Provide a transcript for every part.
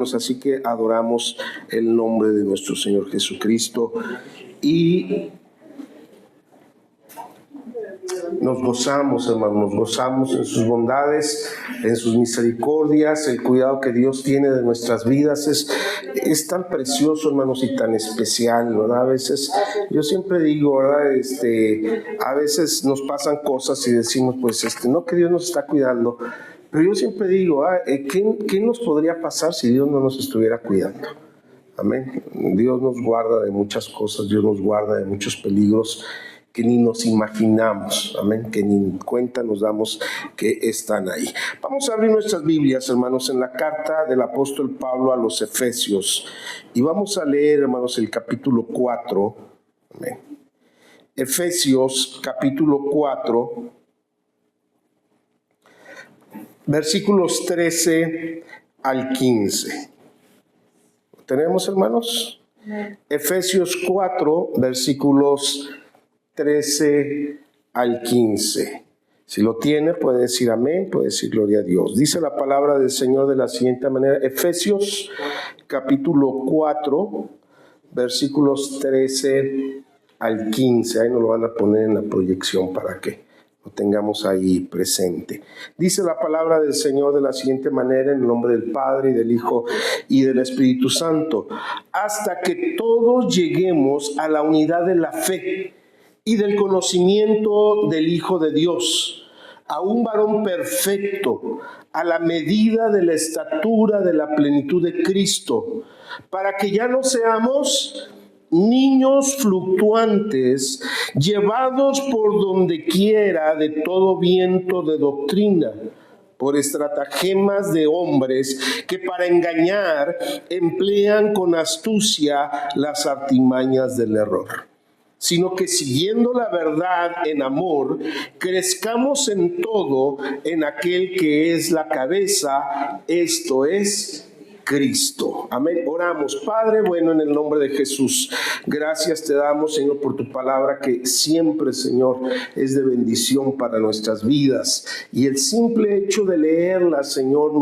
Así que adoramos el nombre de nuestro Señor Jesucristo y nos gozamos, hermanos, nos gozamos en sus bondades, en sus misericordias. El cuidado que Dios tiene de nuestras vidas es tan precioso, hermanos, y tan especial, ¿verdad? A veces, yo siempre digo, ¿verdad? A veces nos pasan cosas y decimos, pues, no que Dios nos está cuidando. Pero yo siempre digo, ¿qué nos podría pasar si Dios no nos estuviera cuidando? Amén. Dios nos guarda de muchas cosas, Dios nos guarda de muchos peligros que ni nos imaginamos, amén, que ni cuenta nos damos que están ahí. Vamos a abrir nuestras Biblias, hermanos, en la carta del apóstol Pablo a los Efesios, y vamos a leer, hermanos, el capítulo 4, amén. Efesios, capítulo 4, versículos 13 al 15. ¿Tenemos, hermanos? Efesios 4, versículos 13 al 15. Si lo tiene, puede decir amén, puede decir gloria a Dios. Dice la palabra del Señor de la siguiente manera. Efesios, capítulo 4, versículos 13 al 15. Ahí nos lo van a poner en la proyección para que lo tengamos ahí presente. Dice la palabra del Señor de la siguiente manera, en el nombre del Padre, y del Hijo, y del Espíritu Santo, hasta que todos lleguemos a la unidad de la fe y del conocimiento del Hijo de Dios, a un varón perfecto, a la medida de la estatura de la plenitud de Cristo, para que ya no seamos niños fluctuantes, llevados por donde quiera de todo viento de doctrina, por estratagemas de hombres que para engañar emplean con astucia las artimañas del error, sino que siguiendo la verdad en amor, crezcamos en todo en aquel que es la cabeza, esto es Cristo. Amén. Oramos. Padre, bueno, en el nombre de Jesús, gracias te damos, Señor, por tu palabra que siempre, Señor, es de bendición para nuestras vidas. Y el simple hecho de leerla, Señor,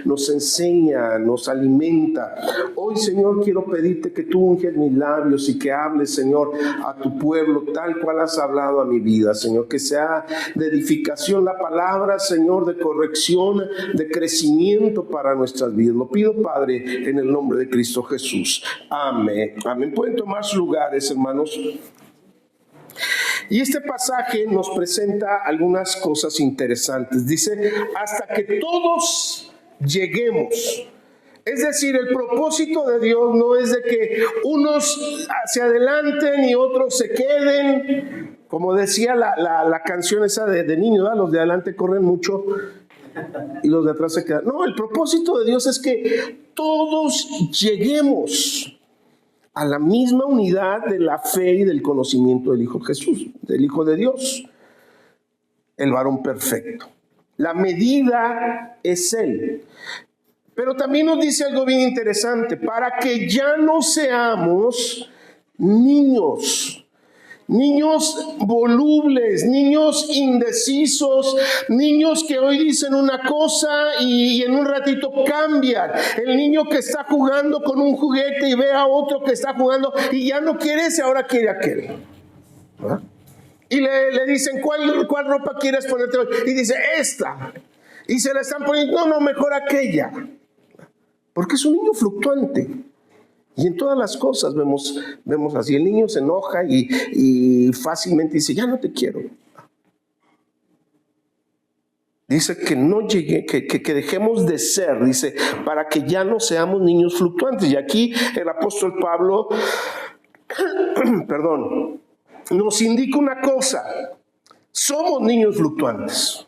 nos enseña, nos alimenta. Hoy, Señor, quiero pedirte que tú unges mis labios y que hables, Señor, a tu pueblo tal cual has hablado a mi vida, Señor. Que sea de edificación la palabra, Señor, de corrección, de crecimiento para nuestras vidas. Lo pido, Padre, en el nombre de Cristo Jesús. Amén. Amén. Pueden tomar sus lugares, hermanos. Y este pasaje nos presenta algunas cosas interesantes. Dice, hasta que todos lleguemos. Es decir, el propósito de Dios no es de que unos se adelanten y otros se queden. Como decía la canción esa de niño, ¿verdad? Los de adelante corren mucho y los de atrás se quedan. No, el propósito de Dios es que todos lleguemos a la misma unidad de la fe y del conocimiento del Hijo Jesús, del Hijo de Dios, el varón perfecto. La medida es Él. Pero también nos dice algo bien interesante, para que ya no seamos niños volubles, niños indecisos, niños que hoy dicen una cosa y en un ratito cambian. El niño que está jugando con un juguete y ve a otro que está jugando y ya no quiere ese, ahora quiere aquel. ¿Ah? Y le dicen, ¿cuál ropa quieres ponerte hoy? Y dice, esta. Y se la están poniendo, no, mejor aquella. Porque es un niño fluctuante. Y en todas las cosas vemos así. El niño se enoja y fácilmente dice, ya no te quiero. Dice que no llegue, que dejemos de ser, dice, para que ya no seamos niños fluctuantes. Y aquí el apóstol Pablo, nos indica una cosa. Somos niños fluctuantes.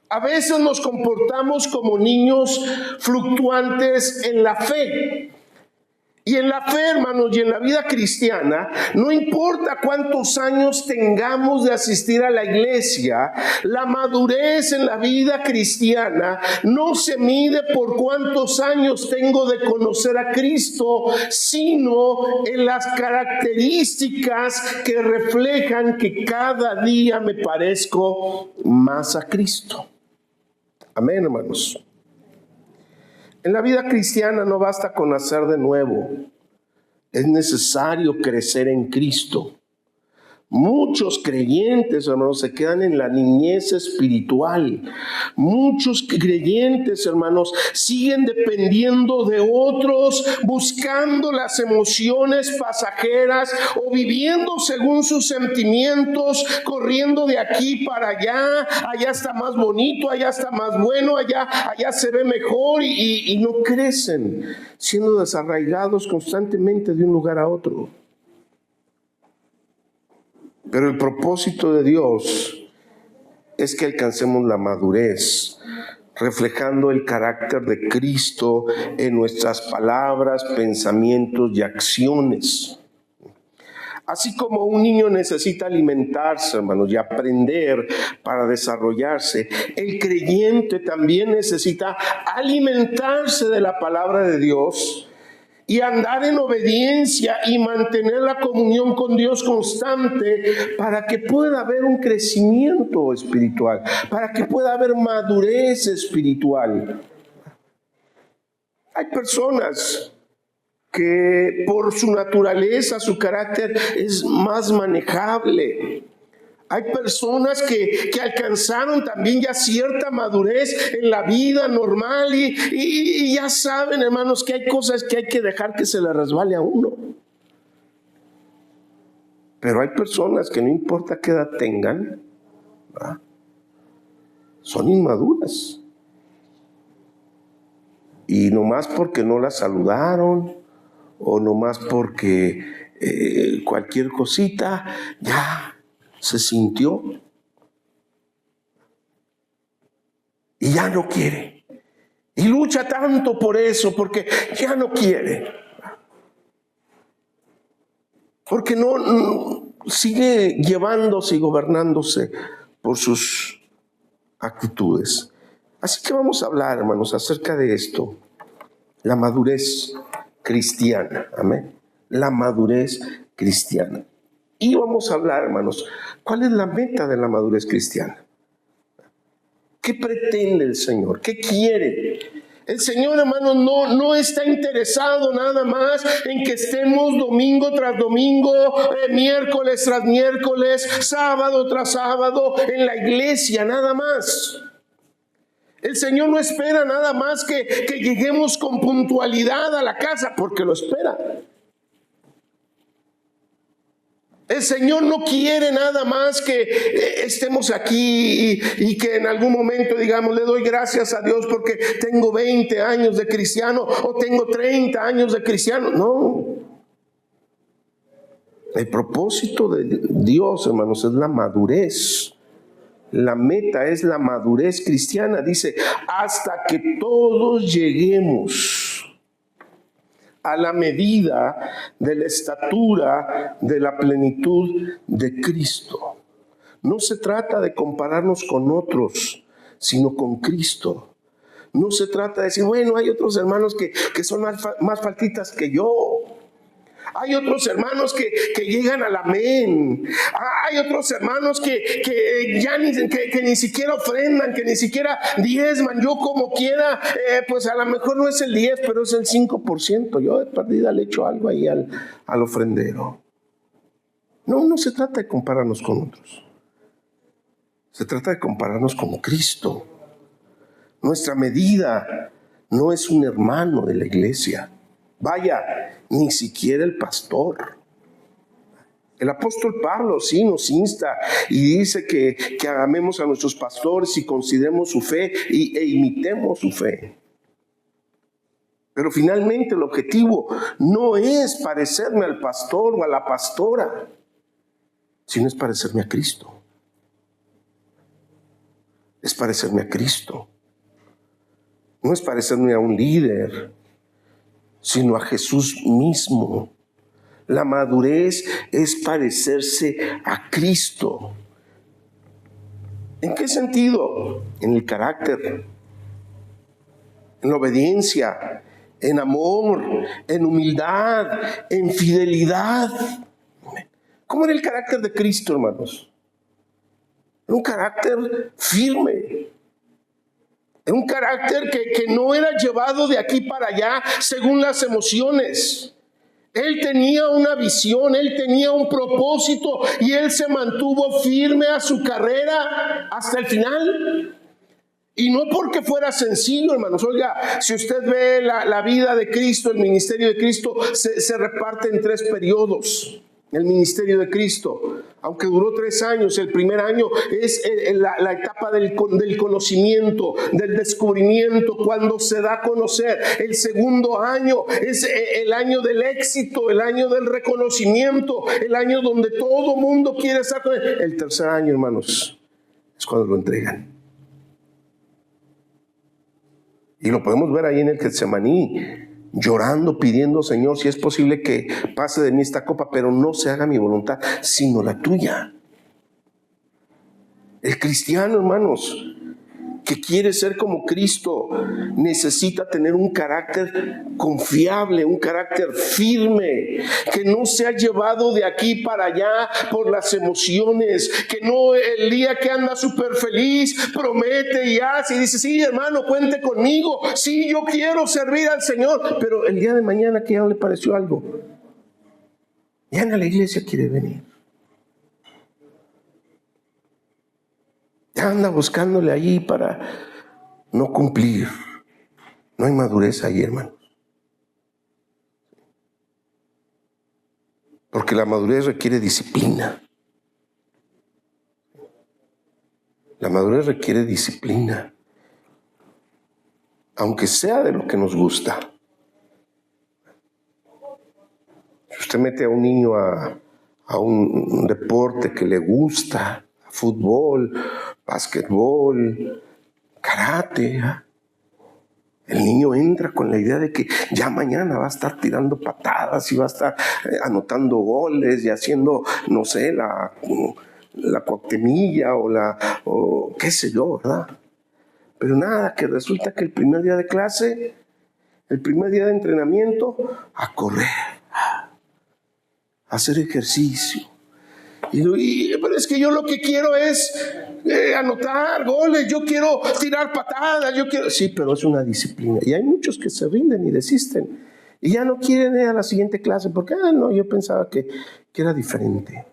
A veces nos comportamos como niños fluctuantes en la fe. Y en la fe, hermanos, y en la vida cristiana, no importa cuántos años tengamos de asistir a la iglesia, la madurez en la vida cristiana no se mide por cuántos años tengo de conocer a Cristo, sino en las características que reflejan que cada día me parezco más a Cristo. Amén, hermanos. En la vida cristiana no basta con nacer de nuevo. Es necesario crecer en Cristo. Muchos creyentes, hermanos, se quedan en la niñez espiritual. Muchos creyentes, hermanos, siguen dependiendo de otros, buscando las emociones pasajeras o viviendo según sus sentimientos, corriendo de aquí para allá. Allá está más bonito, allá está más bueno, allá se ve mejor y no crecen, siendo desarraigados constantemente de un lugar a otro. Pero el propósito de Dios es que alcancemos la madurez, reflejando el carácter de Cristo en nuestras palabras, pensamientos y acciones. Así como un niño necesita alimentarse, hermanos, y aprender para desarrollarse, el creyente también necesita alimentarse de la palabra de Dios y andar en obediencia y mantener la comunión con Dios constante para que pueda haber un crecimiento espiritual, para que pueda haber madurez espiritual. Hay personas que por su naturaleza, su carácter es más manejable. Hay personas que alcanzaron también ya cierta madurez en la vida normal y ya saben, hermanos, que hay cosas que hay que dejar que se le resbale a uno. Pero hay personas que no importa qué edad tengan, ¿verdad?, son inmaduras. Y nomás porque no la saludaron o nomás porque cualquier cosita ya se sintió y ya no quiere, y lucha tanto por eso porque ya no quiere, porque no sigue llevándose y gobernándose por sus actitudes. Así que vamos a hablar, hermanos, acerca de esto, la madurez cristiana. Amén. La madurez cristiana. Y vamos a hablar, hermanos, ¿cuál es la meta de la madurez cristiana? ¿Qué pretende el Señor? ¿Qué quiere? El Señor, hermanos, no está interesado nada más en que estemos domingo tras domingo, miércoles tras miércoles, sábado tras sábado en la iglesia, nada más. El Señor no espera nada más que lleguemos con puntualidad a la casa, porque lo espera. El Señor no quiere nada más que estemos aquí y que en algún momento digamos, le doy gracias a Dios porque tengo 20 años de cristiano o tengo 30 años de cristiano. No. El propósito de Dios, hermanos, es la madurez. La meta es la madurez cristiana. Dice, hasta que todos lleguemos a la medida de la estatura de la plenitud de Cristo. No se trata de compararnos con otros, sino con Cristo. No se trata de decir, bueno, hay otros hermanos que son más faltitas que yo. Hay otros hermanos que llegan al amén. Hay otros hermanos que ni siquiera ofrendan, que ni siquiera diezman. Yo como quiera, pues a lo mejor no es el 10, pero es el 5%. Yo de perdida le echo algo ahí al ofrendero. No se trata de compararnos con otros. Se trata de compararnos con Cristo. Nuestra medida no es un hermano de la iglesia. Vaya, ni siquiera el pastor. El apóstol Pablo sí nos insta y dice que amemos a nuestros pastores y consideremos su fe e imitemos su fe. Pero finalmente el objetivo no es parecerme al pastor o a la pastora, sino es parecerme a Cristo. Es parecerme a Cristo. No es parecerme a un líder, sino a Jesús mismo. La madurez es parecerse a Cristo. ¿En qué sentido? En el carácter, en la obediencia, en amor, en humildad, en fidelidad. ¿Cómo era el carácter de Cristo, hermanos? Era un carácter firme, Un carácter que no era llevado de aquí para allá según las emociones. Él tenía una visión, él tenía un propósito y él se mantuvo firme a su carrera hasta el final. Y no porque fuera sencillo, hermanos. Oiga, si usted ve la vida de Cristo, el ministerio de Cristo, se reparte en 3 periodos. El ministerio de Cristo, aunque duró 3 años, el primer año es la etapa del conocimiento, del descubrimiento, cuando se da a conocer. El segundo año es el año del éxito, el año del reconocimiento, el año donde todo mundo quiere estar con él. El tercer año, hermanos, es cuando lo entregan. Y lo podemos ver ahí en el Getsemaní, llorando, pidiendo: Señor, si es posible que pase de mí esta copa, pero no se haga mi voluntad, sino la tuya. El cristiano, hermanos, que quiere ser como Cristo, necesita tener un carácter confiable, un carácter firme, que no sea llevado de aquí para allá por las emociones, que no el día que anda súper feliz promete y hace y dice: sí, hermano, cuente conmigo, sí, yo quiero servir al Señor, pero el día de mañana que ya no le pareció algo, ya en la iglesia quiere venir. Anda buscándole ahí para no cumplir. No hay madurez ahí, hermanos. Porque la madurez requiere disciplina. La madurez requiere disciplina. Aunque sea de lo que nos gusta. Si usted mete a un niño a un deporte que le gusta, fútbol, básquetbol, karate, el niño entra con la idea de que ya mañana va a estar tirando patadas y va a estar anotando goles y haciendo, no sé, la cuauhtemilla o qué sé yo, ¿verdad? Pero nada, que resulta que el primer día de clase, el primer día de entrenamiento, a correr, a hacer ejercicio. Pero es que yo lo que quiero es anotar goles, yo quiero tirar patadas, yo quiero... Sí, pero es una disciplina. Y hay muchos que se rinden y desisten. Y ya no quieren ir a la siguiente clase porque, no, yo pensaba que era diferente.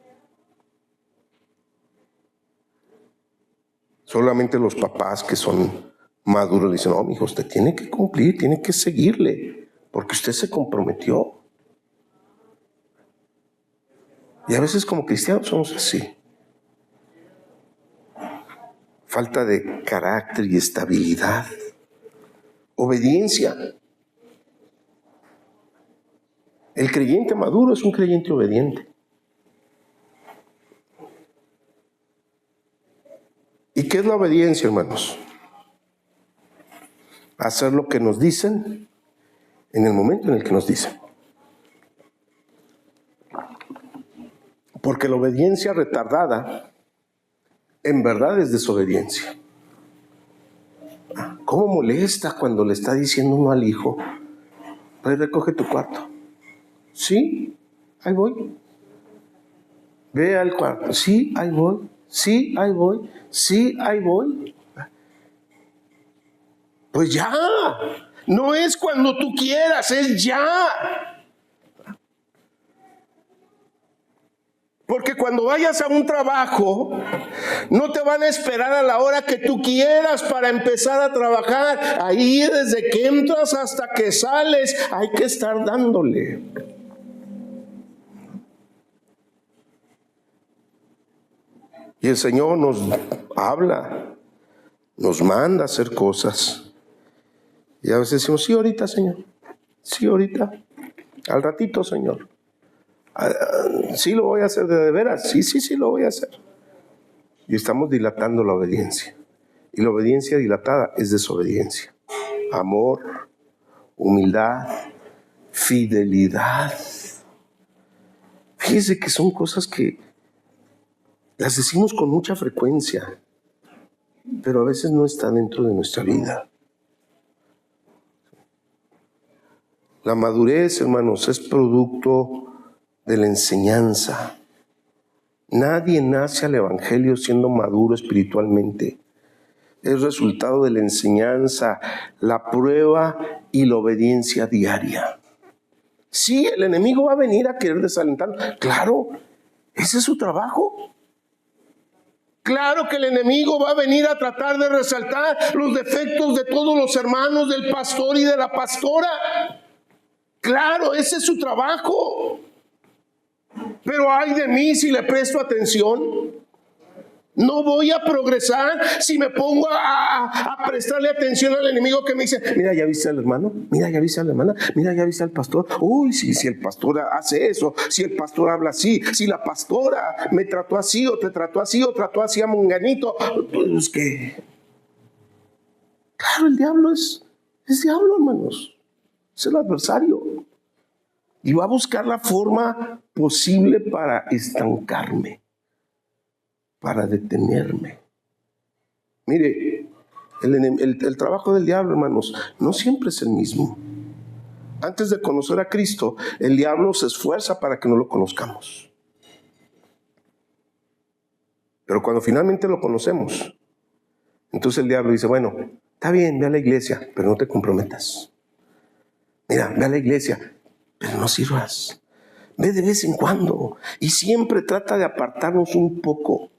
Solamente los papás que son maduros dicen: no, mijo, usted tiene que cumplir, tiene que seguirle, porque usted se comprometió. Y a veces como cristianos somos así. Falta de carácter y estabilidad. Obediencia. El creyente maduro es un creyente obediente. ¿Y qué es la obediencia, hermanos? Hacer lo que nos dicen en el momento en el que nos dicen. Porque la obediencia retardada en verdad es desobediencia. ¿Cómo molesta cuando le está diciendo uno al hijo: pues recoge tu cuarto? Sí, ahí voy. Ve al cuarto. Sí, ahí voy. Sí, ahí voy. Sí, ahí voy. Pues ya. No es cuando tú quieras, es ya. Porque cuando vayas a un trabajo, no te van a esperar a la hora que tú quieras para empezar a trabajar. Ahí desde que entras hasta que sales, hay que estar dándole. Y el Señor nos habla, nos manda a hacer cosas. Y a veces decimos: sí, ahorita, Señor. Sí, ahorita. Al ratito, Señor. Sí lo voy a hacer de veras. Sí lo voy a hacer. Y estamos dilatando la obediencia. Y la obediencia dilatada es desobediencia. Amor, humildad, fidelidad. Fíjese que son cosas que las decimos con mucha frecuencia, pero a veces no están dentro de nuestra vida. La madurez, hermanos, es producto de la enseñanza. Nadie nace al evangelio siendo maduro espiritualmente. es resultado de la enseñanza, la prueba y la obediencia diaria. Sí, el enemigo va a venir a querer desalentarnos. Claro, ese es su trabajo. Claro que el enemigo va a venir a tratar de resaltar los defectos de todos los hermanos, del pastor y de la pastora. Claro, ese es su trabajo. Pero ay de mí si le presto atención. No voy a progresar si me pongo a prestarle atención al enemigo que me dice, mira, ¿ya viste al hermano? Mira, ¿ya viste a la hermana? Mira, ¿ya viste al pastor? Uy, si el pastor hace eso, si el pastor habla así, si la pastora me trató así o te trató así o trató así a Munganito, pues que... Claro, el diablo es diablo, hermanos. Es el adversario. Y va a buscar la forma posible para estancarme, para detenerme. Mire, el trabajo del diablo, hermanos, no siempre es el mismo. Antes de conocer a Cristo, el diablo se esfuerza para que no lo conozcamos. Pero cuando finalmente lo conocemos, entonces el diablo dice, bueno, está bien, ve a la iglesia, pero no te comprometas. Mira, ve a la iglesia, pero no sirvas. Ve de vez en cuando. Y siempre trata de apartarnos un poco.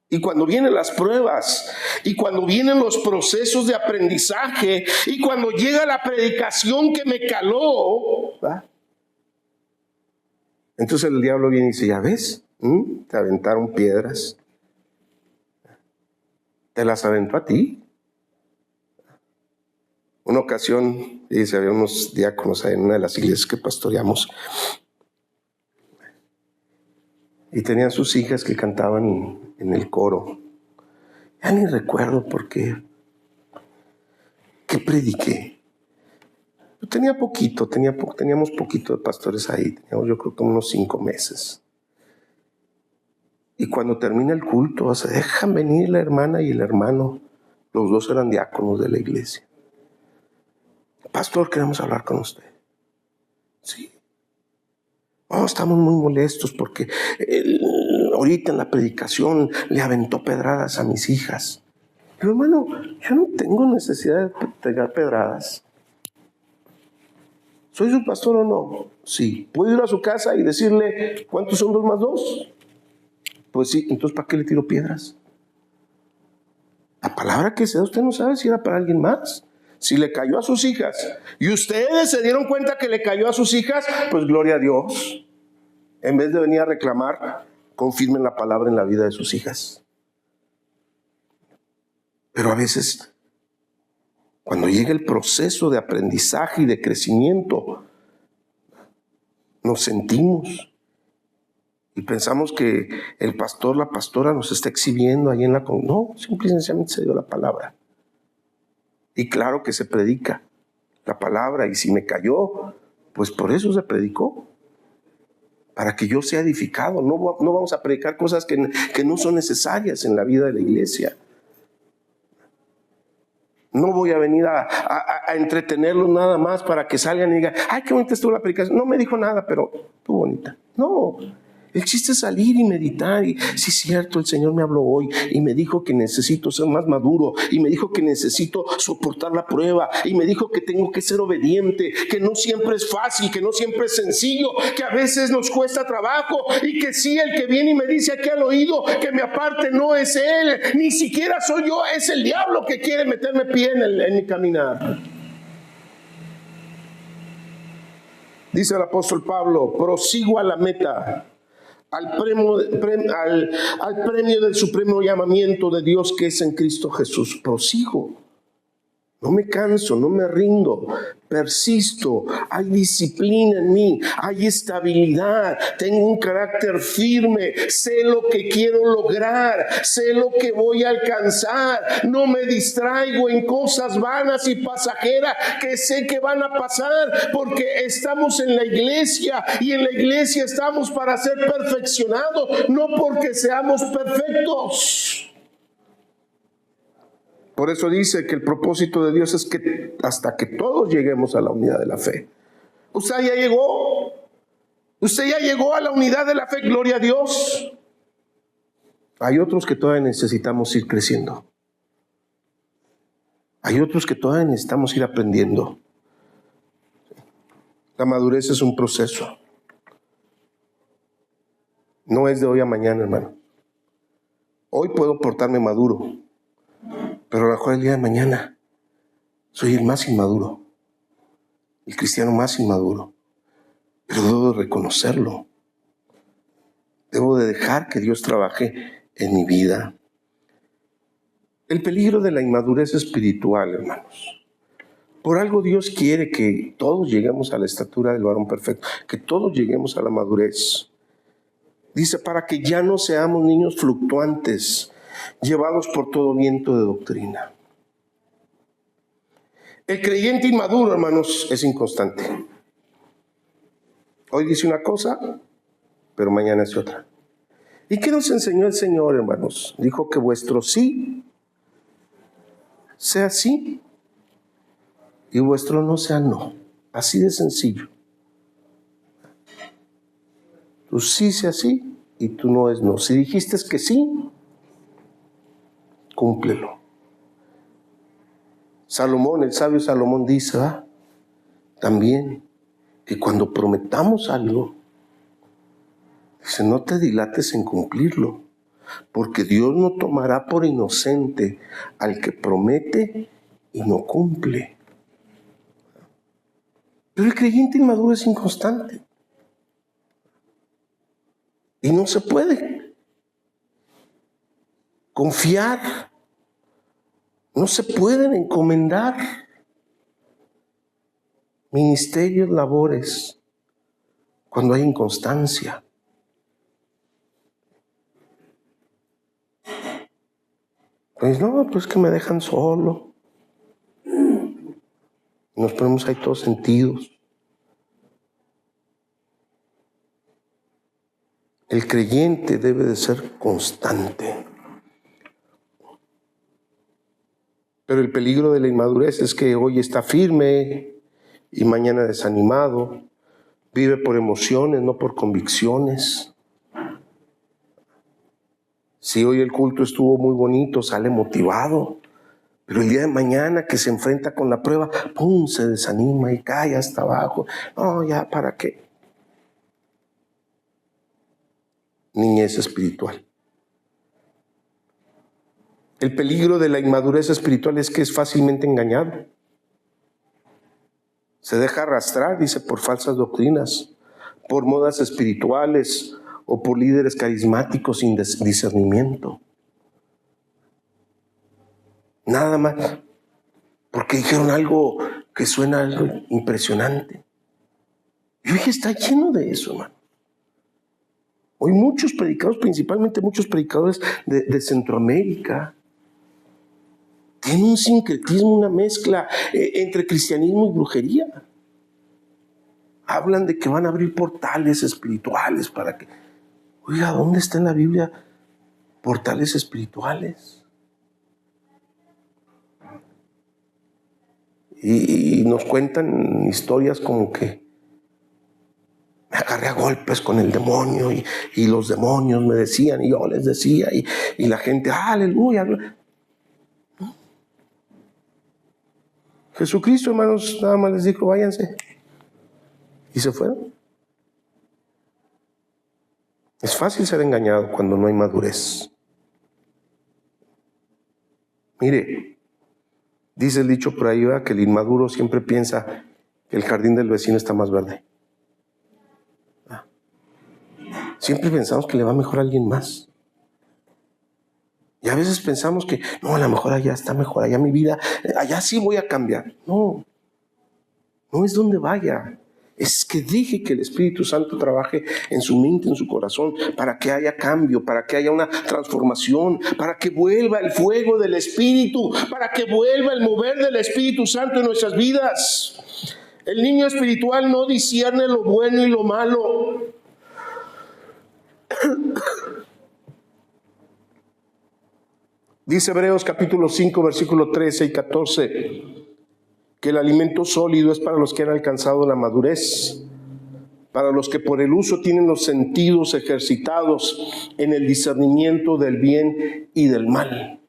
Y cuando vienen las pruebas, y cuando vienen los procesos de aprendizaje, y cuando llega la predicación que me caló, ¿va? Entonces el diablo viene y dice, ¿ya ves? Te aventaron piedras. Te las aventó a ti. Una ocasión, dice, había unos diáconos en una de las iglesias que pastoreamos, y tenían sus hijas que cantaban en el coro. Ya ni recuerdo por qué prediqué. Yo tenía poquito, teníamos poquito de pastores ahí, teníamos yo creo que unos 5 meses. Y cuando termina el culto, se dejan venir la hermana y el hermano, los dos eran diáconos de la iglesia. Pastor, queremos hablar con usted. Sí. Oh, estamos muy molestos porque ahorita en la predicación le aventó pedradas a mis hijas. Pero hermano, yo no tengo necesidad de pegar pedradas. ¿Soy su pastor o no? Sí. ¿Puedo ir a su casa y decirle cuántos son 2 más 2? Pues sí, entonces ¿para qué le tiro piedras? La palabra que sea, usted no sabe si era para alguien más. Si le cayó a sus hijas y ustedes se dieron cuenta que le cayó a sus hijas, pues gloria a Dios. En vez de venir a reclamar, confirmen la palabra en la vida de sus hijas. Pero a veces, cuando llega el proceso de aprendizaje y de crecimiento, nos sentimos y pensamos que el pastor, la pastora nos está exhibiendo ahí en la... No, simple y sencillamente se dio la palabra. Y claro que se predica la palabra, y si me cayó, pues por eso se predicó, para que yo sea edificado. No vamos a predicar cosas que no son necesarias en la vida de la iglesia. No voy a venir a entretenerlos nada más para que salgan y digan, ay, qué bonita estuvo la predicación. No me dijo nada, pero estuvo bonita. No. El chiste es salir y meditar y sí es cierto, el Señor me habló hoy y me dijo que necesito ser más maduro y me dijo que necesito soportar la prueba y me dijo que tengo que ser obediente, que no siempre es fácil, que no siempre es sencillo, que a veces nos cuesta trabajo y que sí, el que viene y me dice aquí al oído que me aparte no es Él, ni siquiera soy yo, es el diablo que quiere meterme pie en mi caminar. Dice el apóstol Pablo, prosigo a la meta, al premio del supremo llamamiento de Dios que es en Cristo Jesús. Prosigo, no me canso, no me rindo, persisto, hay disciplina en mí, hay estabilidad, tengo un carácter firme, sé lo que quiero lograr, sé lo que voy a alcanzar, no me distraigo en cosas vanas y pasajeras que sé que van a pasar, porque estamos en la iglesia y en la iglesia estamos para ser perfeccionados, no porque seamos perfectos. Por eso dice que el propósito de Dios es que hasta que todos lleguemos a la unidad de la fe. Usted ya llegó. Usted ya llegó a la unidad de la fe, gloria a Dios. Hay otros que todavía necesitamos ir creciendo. Hay otros que todavía necesitamos ir aprendiendo. La madurez es un proceso. No es de hoy a mañana, hermano. Hoy puedo portarme maduro, pero a lo mejor el día de mañana soy el más inmaduro, el cristiano más inmaduro. Pero debo de reconocerlo. Debo de dejar que Dios trabaje en mi vida. El peligro de la inmadurez espiritual, hermanos. Por algo Dios quiere que todos lleguemos a la estatura del varón perfecto, que todos lleguemos a la madurez. Dice, para que ya no seamos niños fluctuantes, llevados por todo viento de doctrina. El creyente inmaduro, hermanos, es inconstante. Hoy dice una cosa, pero mañana es otra. ¿Y qué nos enseñó el Señor, hermanos? Dijo que vuestro sí sea sí y vuestro no sea no. Así de sencillo. Tu sí sea sí y tu no es no. Si dijiste que sí, cúmplelo. Salomón, el sabio Salomón dice también que cuando prometamos algo, dice, no te dilates en cumplirlo, porque Dios no tomará por inocente al que promete y no cumple. Pero el creyente inmaduro es inconstante. Y no se puede confiar. No se pueden encomendar ministerios, labores, cuando hay inconstancia. Pues no, pues que me dejan solo. Nos ponemos ahí todos sentidos. El creyente debe de ser constante. Pero el peligro de la inmadurez es que hoy está firme y mañana desanimado. Vive por emociones, no por convicciones. Si hoy el culto estuvo muy bonito, sale motivado. Pero el día de mañana que se enfrenta con la prueba, ¡pum!, se desanima y cae hasta abajo. No, ya, ¿para qué? Niñez espiritual. El peligro de la inmadurez espiritual es que es fácilmente engañado. Se deja arrastrar, dice, por falsas doctrinas, por modas espirituales o por líderes carismáticos sin discernimiento. Nada más, porque dijeron algo que suena algo impresionante. Y hoy está lleno de eso, hermano. Hoy muchos predicadores, principalmente muchos predicadores de Centroamérica, tienen un sincretismo, una mezcla entre cristianismo y brujería. Hablan de que van a abrir portales espirituales para que... Oiga, ¿dónde está en la Biblia portales espirituales? Y nos cuentan historias como que me agarré a golpes con el demonio y los demonios me decían y yo les decía y la gente, aleluya. ¿No? Jesucristo, hermanos, nada más les dijo, váyanse. Y se fueron. Es fácil ser engañado cuando no hay madurez. Mire, dice el dicho por ahí, que el inmaduro siempre piensa que el jardín del vecino está más verde. Siempre pensamos que le va mejor a alguien más. Y a veces pensamos que, no, a lo mejor allá está mejor, allá mi vida, allá sí voy a cambiar. No, no es donde vaya. Es que deje que el Espíritu Santo trabaje en su mente, en su corazón, para que haya cambio, para que haya una transformación, para que vuelva el fuego del Espíritu, para que vuelva el mover del Espíritu Santo en nuestras vidas. El niño espiritual no discierne lo bueno y lo malo. Dice Hebreos capítulo 5, versículos 13 y 14, que el alimento sólido es para los que han alcanzado la madurez, para los que por el uso tienen los sentidos ejercitados en el discernimiento del bien y del mal.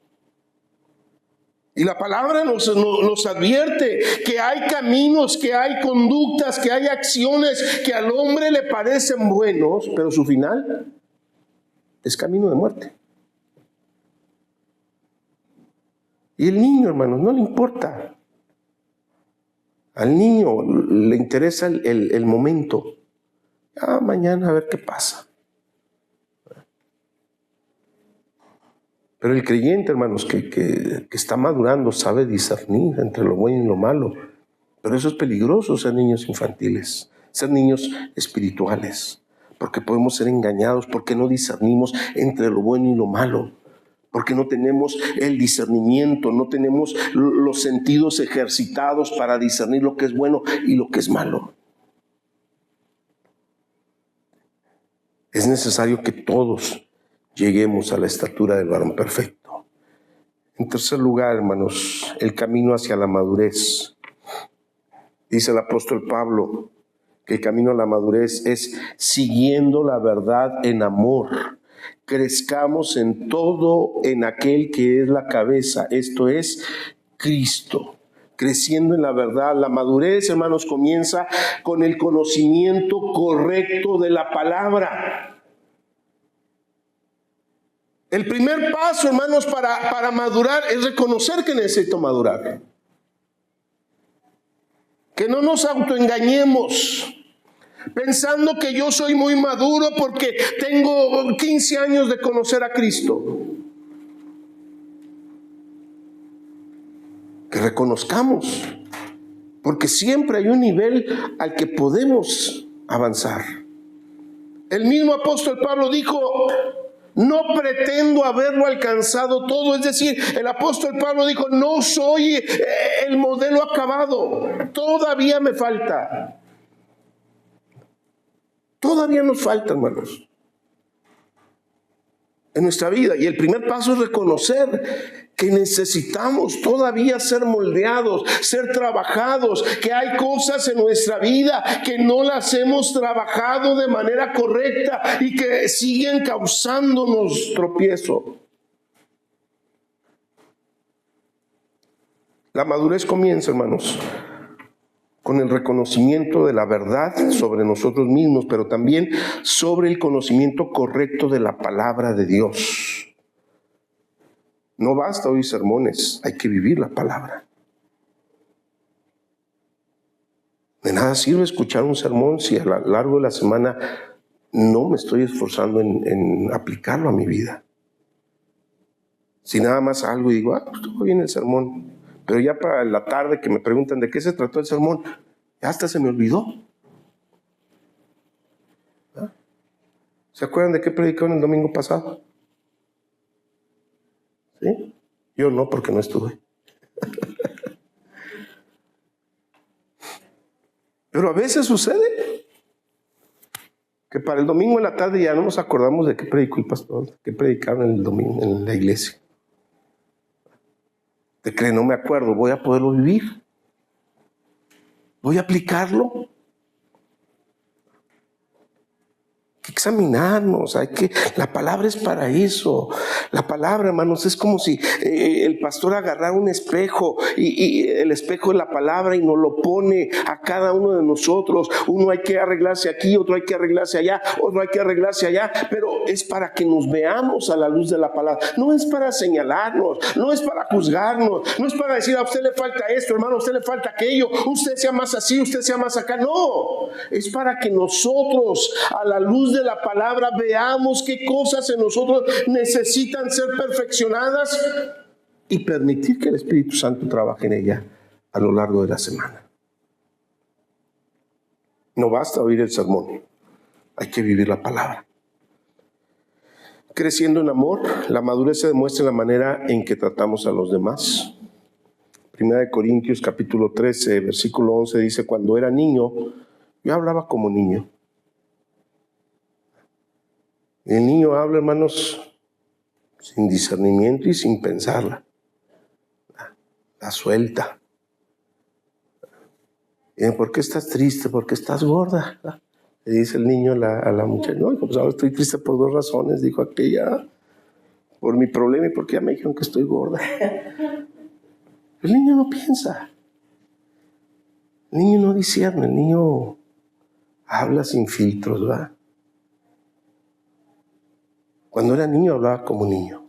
Y la palabra nos advierte que hay caminos, que hay conductas, que hay acciones que al hombre le parecen buenos, pero su final es camino de muerte. Y el niño, hermanos, no le importa. Al niño le interesa el momento. Mañana a ver qué pasa. Pero el creyente, hermanos, que está madurando, sabe discernir entre lo bueno y lo malo. Pero eso es peligroso, ser niños infantiles, ser niños espirituales. Porque podemos ser engañados, porque no discernimos entre lo bueno y lo malo. Porque no tenemos el discernimiento, no tenemos los sentidos ejercitados para discernir lo que es bueno y lo que es malo. Es necesario que todos lleguemos a la estatura del varón perfecto. En tercer lugar, hermanos, el camino hacia la madurez. Dice el apóstol Pablo que el camino a la madurez es siguiendo la verdad en amor. Crezcamos en todo en aquel que es la cabeza, esto es Cristo. Creciendo en la verdad. La madurez, hermanos, comienza con el conocimiento correcto de la palabra. El primer paso, hermanos, para madurar es reconocer que necesito madurar. Que no nos autoengañemos pensando que yo soy muy maduro porque tengo 15 años de conocer a Cristo. Que reconozcamos, porque siempre hay un nivel al que podemos avanzar. El mismo apóstol Pablo dijo: no pretendo haberlo alcanzado todo. Es decir, el apóstol Pablo dijo: no soy el modelo acabado, todavía me falta. Todavía nos falta, hermanos, en nuestra vida. Y el primer paso es reconocer que necesitamos todavía ser moldeados, ser trabajados, que hay cosas en nuestra vida que no las hemos trabajado de manera correcta y que siguen causándonos tropiezo. La madurez comienza, hermanos, con el reconocimiento de la verdad sobre nosotros mismos, pero también sobre el conocimiento correcto de la palabra de Dios. No basta oír sermones, hay que vivir la palabra. De nada sirve escuchar un sermón si a lo largo de la semana no me estoy esforzando en aplicarlo a mi vida. Si nada más algo y digo: pues estuvo bien el sermón, pero ya para la tarde que me preguntan de qué se trató el sermón, ya hasta se me olvidó. ¿Se acuerdan de qué predicaron el domingo pasado? ¿Sí? Yo no, porque no estuve. Pero a veces sucede que para el domingo en la tarde ya no nos acordamos de qué predicó el pastor, qué predicaron el domingo en la iglesia. ¿Te crees? No me acuerdo. Voy a poderlo vivir. Voy a aplicarlo. Hay que examinarnos, la palabra es para eso. La palabra, hermanos, es como si el pastor agarrara un espejo y el espejo es la palabra y nos lo pone a cada uno de nosotros. Uno hay que arreglarse aquí, otro hay que arreglarse allá, otro hay que arreglarse allá, pero es para que nos veamos a la luz de la palabra. No es para señalarnos, no es para juzgarnos, no es para decir: a usted le falta esto, hermano, a usted le falta aquello, usted sea más así, usted sea más acá. No, es para que nosotros a la luz de la palabra veamos qué cosas en nosotros necesitan ser perfeccionadas y permitir que el Espíritu Santo trabaje en ella a lo largo de la semana. No basta oír el sermón, hay que vivir la palabra. Creciendo en amor, la madurez se demuestra en la manera en que tratamos a los demás. Primera de Corintios capítulo 13, versículo 11 dice: cuando era niño, yo hablaba como niño. El niño habla, hermanos, sin discernimiento y sin pensarla. La suelta. ¿Por qué estás triste? ¿Por qué estás gorda? Le dice el niño a la muchacha: no, pues ahora estoy triste por 2 razones, dijo aquella. Por mi problema y porque ya me dijeron que estoy gorda. El niño no piensa. El niño no discierne. El niño habla sin filtros, ¿verdad? Cuando era niño hablaba como niño.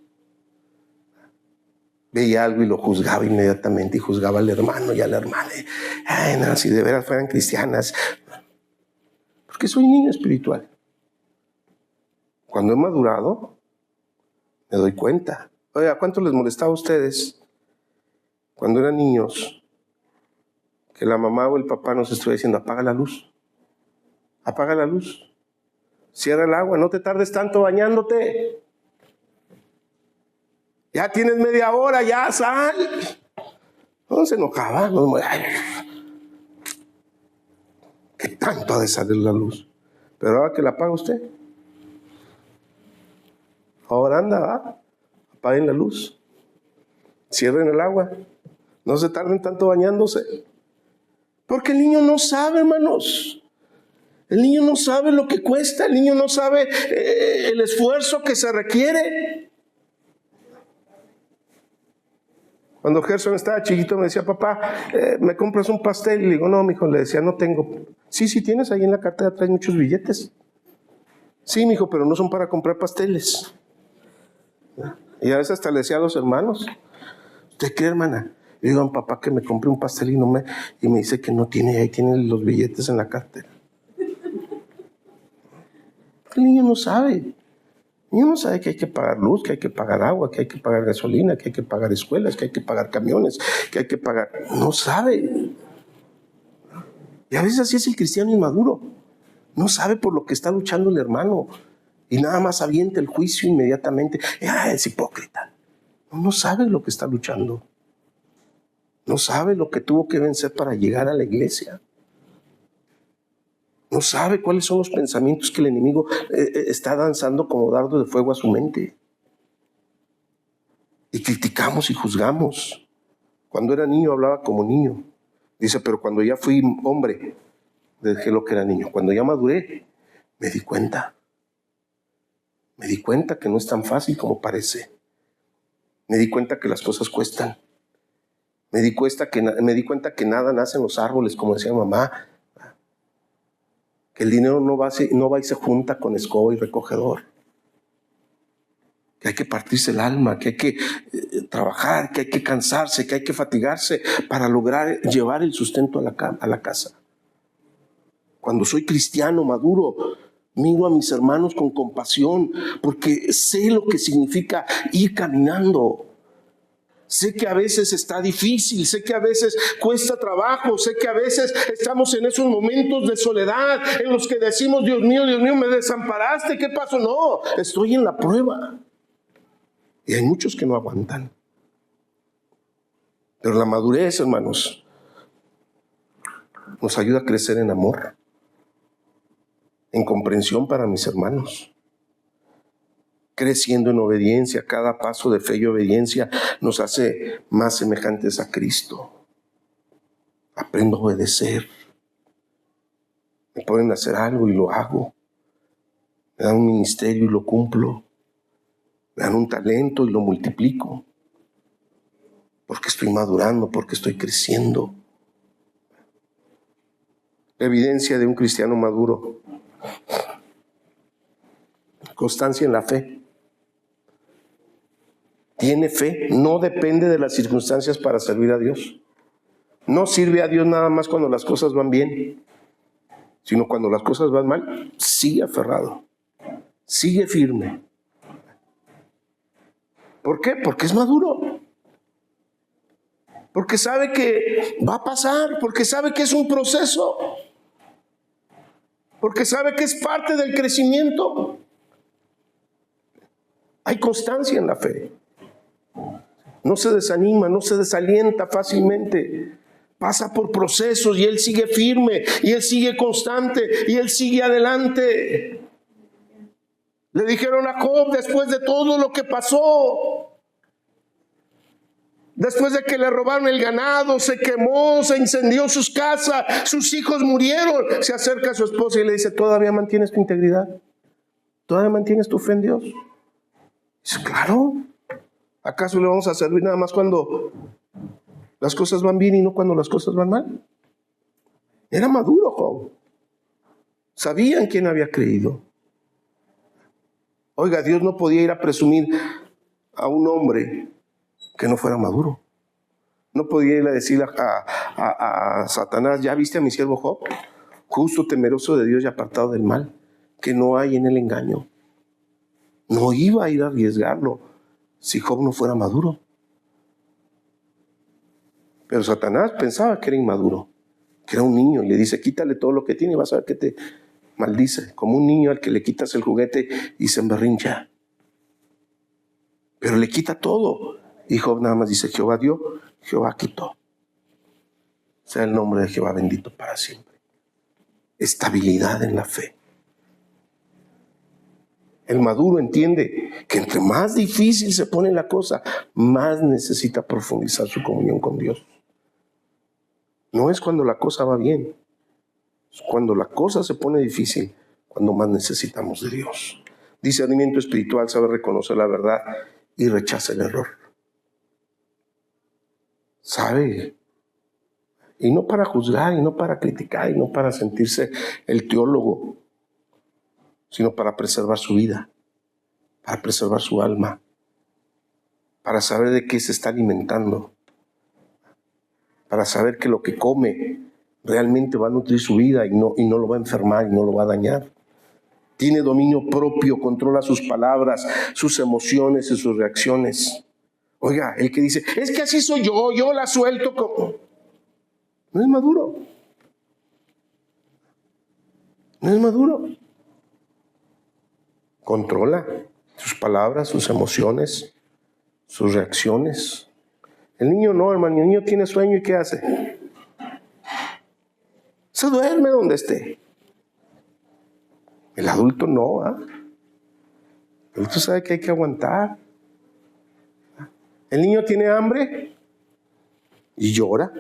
Veía algo y lo juzgaba inmediatamente, y juzgaba al hermano y a la hermana. Ay, no, si de veras fueran cristianas. Porque soy niño espiritual. Cuando he madurado, me doy cuenta. Oiga, ¿cuánto les molestaba a ustedes cuando eran niños que la mamá o el papá nos estuviera diciendo: apaga la luz, apaga la luz, cierra el agua, no te tardes tanto bañándote, ya tienes media hora, ya sal? No se enojaba, no, ay, ¿qué tanto ha de salir la luz? Pero ahora que la apaga usted, ahora anda, ¿va? Apaguen la luz, cierren el agua, no se tarden tanto bañándose. Porque el niño no sabe, hermanos. El niño no sabe lo que cuesta, el niño no sabe el esfuerzo que se requiere. Cuando Gerson estaba chiquito me decía: papá, ¿me compras un pastel? Y le digo: no, mijo. Le decía: no tengo. Sí, tienes, ahí en la cartera traes muchos billetes. Sí, mijo, pero no son para comprar pasteles. Y a veces hasta le decía a los hermanos: ¿usted qué, hermana? Le digo a mi papá que me compre un pastel y me dice que no tiene, ahí tienen los billetes en la cartera. El niño no sabe. El niño no sabe que hay que pagar luz, que hay que pagar agua, que hay que pagar gasolina, que hay que pagar escuelas, que hay que pagar camiones, que hay que pagar... No sabe. Y a veces así es el cristiano inmaduro. No sabe por lo que está luchando el hermano. Y nada más avienta el juicio inmediatamente. Es hipócrita. No sabe lo que está luchando. No sabe lo que tuvo que vencer para llegar a la iglesia. No sabe cuáles son los pensamientos que el enemigo está lanzando como dardo de fuego a su mente. Y criticamos y juzgamos. Cuando era niño hablaba como niño. Dice: pero cuando ya fui hombre, dejé lo que era niño. Cuando ya maduré, me di cuenta. Me di cuenta que no es tan fácil como parece. Me di cuenta que las cosas cuestan. Me di cuenta que nada nace en los árboles, como decía mamá. Que el dinero no va y se junta con escoba y recogedor. Que hay que partirse el alma, que hay que trabajar, que hay que cansarse, que hay que fatigarse para lograr llevar el sustento a la casa. Cuando soy cristiano maduro, miro a mis hermanos con compasión, porque sé lo que significa ir caminando. Sé que a veces está difícil, sé que a veces cuesta trabajo, sé que a veces estamos en esos momentos de soledad en los que decimos: Dios mío, me desamparaste, ¿qué pasó? No, estoy en la prueba. Y hay muchos que no aguantan. Pero la madurez, hermanos, nos ayuda a crecer en amor, en comprensión para mis hermanos. Creciendo en obediencia, cada paso de fe y obediencia nos hace más semejantes a Cristo. Aprendo a obedecer. Me pueden hacer algo y lo hago. Me dan un ministerio y lo cumplo. Me dan un talento y lo multiplico. Porque estoy madurando, porque estoy creciendo. La evidencia de un cristiano maduro: constancia en la fe. Tiene fe, no depende de las circunstancias para servir a Dios. No sirve a Dios nada más cuando las cosas van bien, sino cuando las cosas van mal, sigue aferrado, sigue firme. ¿Por qué? Porque es maduro. Porque sabe que va a pasar, porque sabe que es un proceso, porque sabe que es parte del crecimiento. Hay constancia en la fe. No se desanima, no se desalienta fácilmente. Pasa por procesos y él sigue firme, y él sigue constante, y él sigue adelante. Le dijeron a Job después de todo lo que pasó, después de que le robaron el ganado, se quemó, se incendió sus casas, sus hijos murieron, se acerca a su esposa y le dice: ¿todavía mantienes tu integridad? ¿Todavía mantienes tu fe en Dios? Dice: claro. ¿Acaso le vamos a servir nada más cuando las cosas van bien y no cuando las cosas van mal. Era maduro Job. Sabía en quién había creído. Oiga, Dios no podía ir a presumir a un hombre que no fuera maduro. No podía ir a decirle a Satanás, ¿ya viste a mi siervo Job? Justo, temeroso de Dios y apartado del mal, que no hay en él engaño. No iba a ir a arriesgarlo si Job no fuera maduro. Pero Satanás pensaba que era inmaduro, que era un niño, y le dice, quítale todo lo que tiene y vas a ver que te maldice, como un niño al que le quitas el juguete y se emberrincha. Pero le quita todo. Y Job nada más dice, Jehová dio, Jehová quitó. Sea el nombre de Jehová bendito para siempre. Estabilidad en la fe. El maduro entiende que entre más difícil se pone la cosa, más necesita profundizar su comunión con Dios. No es cuando la cosa va bien, es cuando la cosa se pone difícil, cuando más necesitamos de Dios. Discernimiento espiritual, sabe reconocer la verdad y rechaza el error. Sabe, y no para juzgar, y no para criticar, y no para sentirse el teólogo, sino para preservar su vida, para preservar su alma, para saber de qué se está alimentando, para saber que lo que come realmente va a nutrir su vida y no lo va a enfermar y no lo va a dañar. Tiene dominio propio, controla sus palabras, sus emociones y sus reacciones. Oiga, el que dice, es que así soy yo la suelto como... No es maduro. No es maduro. Controla sus palabras, sus emociones, sus reacciones. El niño no, hermano, el niño tiene sueño y ¿qué hace? Se duerme donde esté. El adulto no, ¿eh? El adulto sabe que hay que aguantar. El niño tiene hambre y llora.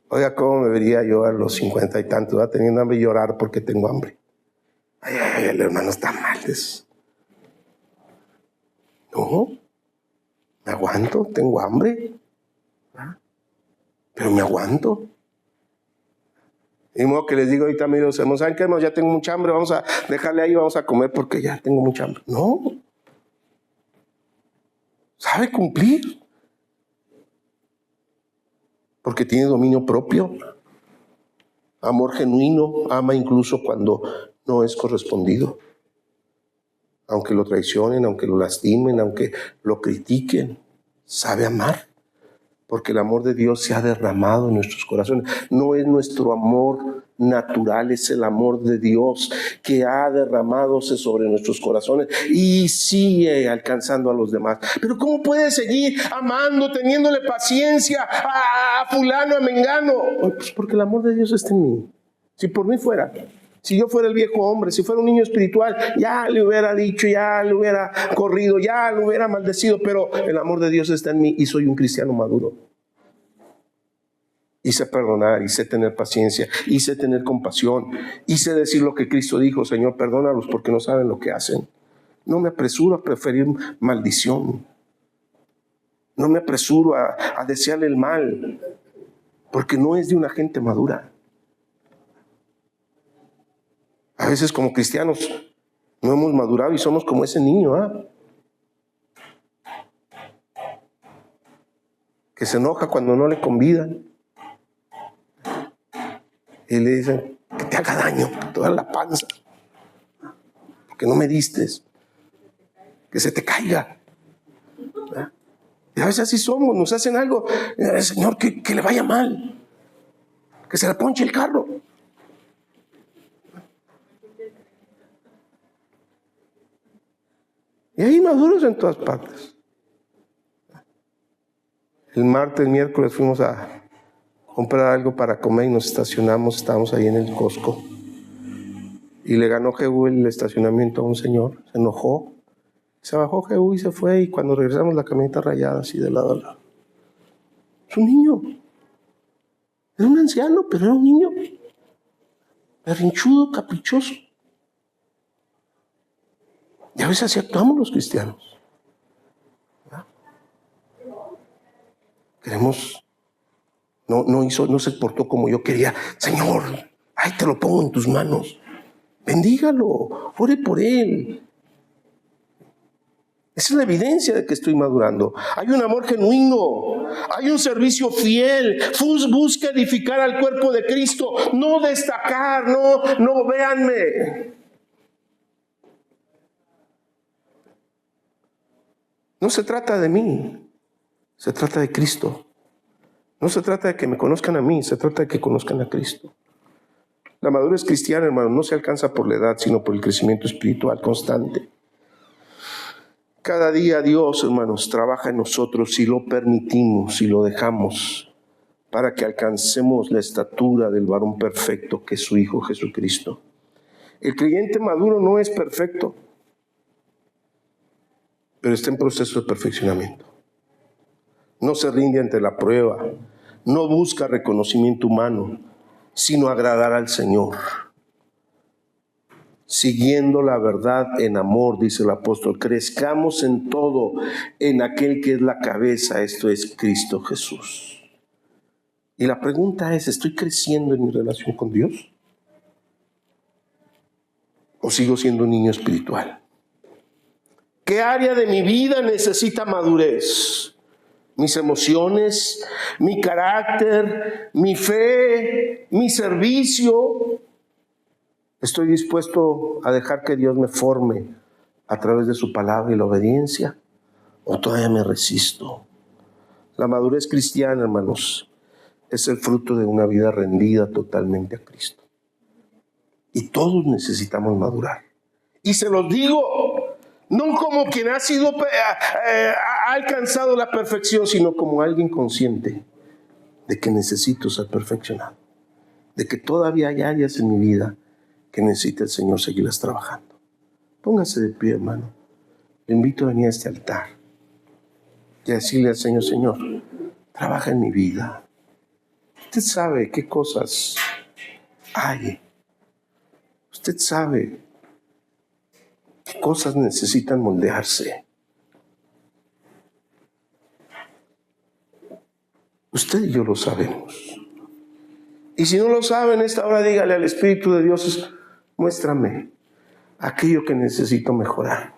Oiga, ¿cómo me vería yo a los 50 y tantos, teniendo hambre y llorar porque tengo hambre? Ay, el hermano está mal. No, me aguanto, tengo hambre, pero me aguanto. Y modo que les digo ahorita, amigos, ¿saben qué, hermanos? Ya tengo mucha hambre, vamos a dejarle ahí, vamos a comer porque ya tengo mucha hambre. No. Sabe cumplir. Porque tiene dominio propio. Amor genuino, ama incluso cuando no es correspondido. Aunque lo traicionen, aunque lo lastimen, aunque lo critiquen, sabe amar. Porque el amor de Dios se ha derramado en nuestros corazones. No es nuestro amor natural, es el amor de Dios que ha derramadose sobre nuestros corazones y sigue alcanzando a los demás. Pero ¿cómo puede seguir amando, teniéndole paciencia a fulano, a mengano? Pues porque el amor de Dios está en mí. Si por mí fuera, si yo fuera el viejo hombre, si fuera un niño espiritual, ya le hubiera dicho, ya le hubiera corrido, ya le hubiera maldecido, pero el amor de Dios está en mí y soy un cristiano maduro. Y sé perdonar, y sé tener paciencia, y sé tener compasión, y sé decir lo que Cristo dijo, Señor, perdónalos porque no saben lo que hacen. No me apresuro a preferir maldición. No me apresuro a desearle el mal, porque no es de una gente madura. A veces como cristianos no hemos madurado y somos como ese niño, que se enoja cuando no le convidan y le dicen que te haga daño, toda la panza, porque no me distes, que se te caiga. Y a veces así somos, nos hacen algo, Señor, que le vaya mal, que se le ponche el carro. Y hay maduros en todas partes. El miércoles fuimos a comprar algo para comer y nos estacionamos, estábamos ahí en el Costco. Y le ganó Jehú el estacionamiento a un señor, se enojó. Se bajó Jehú y se fue, y cuando regresamos la camioneta rayada así de lado a lado. Es un niño. Era un anciano, pero era un niño. Berrinchudo, caprichoso. Y a veces así actuamos los cristianos. Queremos, no se portó como yo quería. Señor, ay, te lo pongo en tus manos. Bendígalo, ore por él. Esa es la evidencia de que estoy madurando. Hay un amor genuino, hay un servicio fiel. Busca edificar al cuerpo de Cristo, no destacar, no, véanme. No se trata de mí, se trata de Cristo. No se trata de que me conozcan a mí, se trata de que conozcan a Cristo. La madurez cristiana, hermano, no se alcanza por la edad, sino por el crecimiento espiritual constante. Cada día Dios, hermanos, trabaja en nosotros si lo permitimos, si lo dejamos, para que alcancemos la estatura del varón perfecto que es su Hijo Jesucristo. El creyente maduro no es perfecto, pero está en proceso de perfeccionamiento. No se rinde ante la prueba, no busca reconocimiento humano, sino agradar al Señor. Siguiendo la verdad en amor, dice el apóstol, crezcamos en todo en aquel que es la cabeza, esto es Cristo Jesús. Y la pregunta es, ¿estoy creciendo en mi relación con Dios? ¿O sigo siendo un niño espiritual? ¿Qué área de mi vida necesita madurez? ¿Mis emociones, mi carácter, mi fe, mi servicio? ¿Estoy dispuesto a dejar que Dios me forme a través de su palabra y la obediencia? ¿O todavía me resisto? La madurez cristiana, hermanos, es el fruto de una vida rendida totalmente a Cristo. Y todos necesitamos madurar. Y se los digo, no como quien ha alcanzado la perfección, sino como alguien consciente de que necesito ser perfeccionado. De que todavía hay áreas en mi vida que necesita el Señor seguirlas trabajando. Póngase de pie, hermano. Le invito a venir a este altar y a decirle al Señor, Señor, trabaja en mi vida. Usted sabe qué cosas hay. Usted sabe qué cosas necesitan moldearse. Usted y yo lo sabemos. Y si no lo sabe en esta hora, dígale al Espíritu de Dios, muéstrame aquello que necesito mejorar.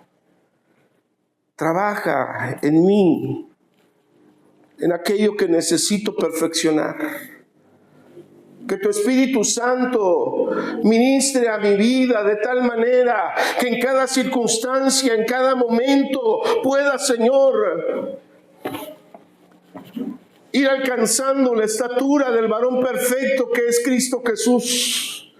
Trabaja en mí, en aquello que necesito perfeccionar. Que tu Espíritu Santo ministre a mi vida de tal manera que en cada circunstancia, en cada momento, pueda, Señor, ir alcanzando la estatura del varón perfecto que es Cristo Jesús.